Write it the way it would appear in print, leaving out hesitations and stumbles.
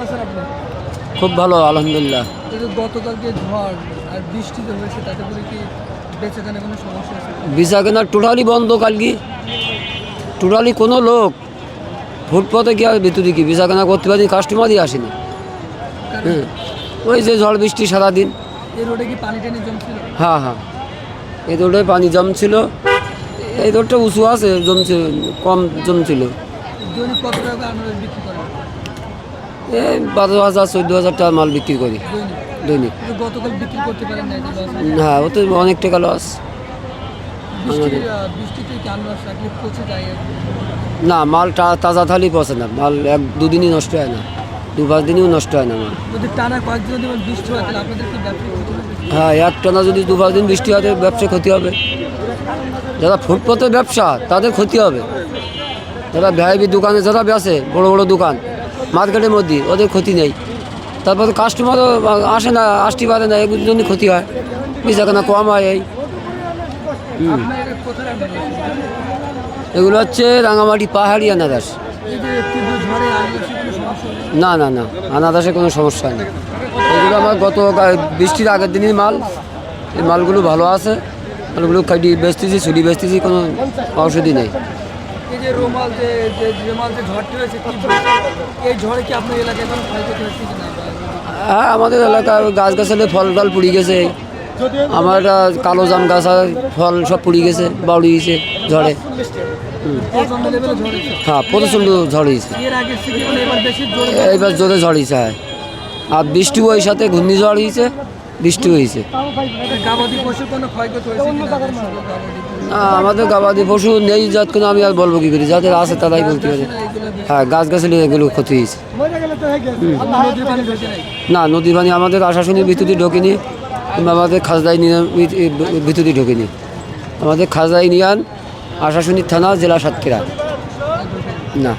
আছেন আপনি? খুব ভালো আলহামদুলিল্লাহ। এই যে গতকালকে ঝড় আর বৃষ্টি যে হয়েছে তাতে করে কি বেচাকেনায় কোনো সমস্যা আছে? বেচাকেনা টোটালি বন্ধ কালকে, টোটালি কোনো লোক ফুটপাতে গিয়ে ভিতরে কি বেচাকেনা করতে পারিনি, কাস্টমারই আসেনি। কারণ হ্যাঁ, ওই যে ঝড় বৃষ্টি সারাদিন। এই রোডে কি পানি টানি জমছিল? হ্যাঁ হ্যাঁ, এই রোডে পানি জমছিল, এই রোডটা উঁচু আছে, জমছে কম জমছিল। দৈনিক কত টাকা আনারস বিক্রি করেন? এই 12,000 14,000 টাকা মাল বিক্রি করি দৈনিক? দৈনিক। কিন্তু গতকাল বিক্রি করতে পারেন না, এগুলো আছে। হ্যাঁ, ওতে অনেক টাকা লস। বৃষ্টিতে কি আনারস রাখলে পচে যায়? না, মাল তাজা থালি পচে না, মাল 1-2 দিনই নষ্ট হয় না, 2-5 দিনেও নষ্ট হয় না মাল। যদি টানা কয়েকদিন যদি বৃষ্টি হয় তাহলে আপনাদের কি ব্যবসা ক্ষতি হবে? হ্যাঁ, একটানা যদি 2-5 দিন বৃষ্টি হয় ব্যবসা ক্ষতি হবে। যারা ফুটপাতের ব্যবসা তাদের ক্ষতি হবে। যারা ভিআইপি দোকানে যারা বেচে, বড় বড় দোকান মার্কেটের মধ্যে, ওদের ক্ষতি নেই। তারপরে কাস্টমারও আসে না, আসতে পারে না, এগুলোর জন্য ক্ষতি হয়, বেচাকেনা কম হয়। এই আপনার কোথায় আনারস? এগুলো হচ্ছে রাঙামাটি পাহাড়ি আনারস। এই যে তীব্র ঝড়ে আনারসের কোনো সমস্যা হবে? না না না, আনারসে কোনো সমস্যা নেই। এগুলো আমার বৃষ্টির আগের দিনই মাল, এই মালগুলো ভালো আছে, মালগুলো খাইটি বেচতেছি, ছুটি বেচতেছি, কোনো ঔষধি নেই। এই যে রোমাল যে মাল যে ঝড়টি হয়েছে এই ঝড়ে কি আপনার এলাকায় কোনো ক্ষয়ক্ষতি হয়েছে কি না? হ্যাঁ, আমাদের এলাকায় গাছগাছালি ফল টল পুড়ে গেছে। আমার একটা কালো জাম গাছ আর ফল সব পুড়ে গেছে, বাউড়ি গেছে ঝড়ে। প্রচণ্ড লেভেলে ঝড় হয়েছে। হ্যাঁ, প্রচণ্ড ঝড় হয়েছে, এর আগের থেকে মানে এবার বেশি জোরে এইবার জোরে ঝড় হয়েছে। হ্যাঁ, আর বৃষ্টিও ওই সাথে ঘূর্ণিঝড় হয়েছে, বৃষ্টি হয়েছে। গাবাদি পশুর কোনো ক্ষয়ক্ষতি হয়েছে কি না? গবাদি না, আমাদের গবাদি পশু নেই, যাত কোনো আমি আর বলবো কি করি, যাদের আছে তারাই বলতে পারে। হ্যাঁ, গাছগাছালি এগুলো ক্ষতি হয়েছে। নদীর পানি ঢোকে নাই? না, নদীর পানি আমাদের আশাশুনির ভিতরে ঢোকেনি, কিংবা আমাদের খাজদাই নিয়ান ভিতরে ঢোকেনি। আমাদের খাজদাই নিয়ান আশাশুনির থানা, জেলা সাতক্ষীরা। না।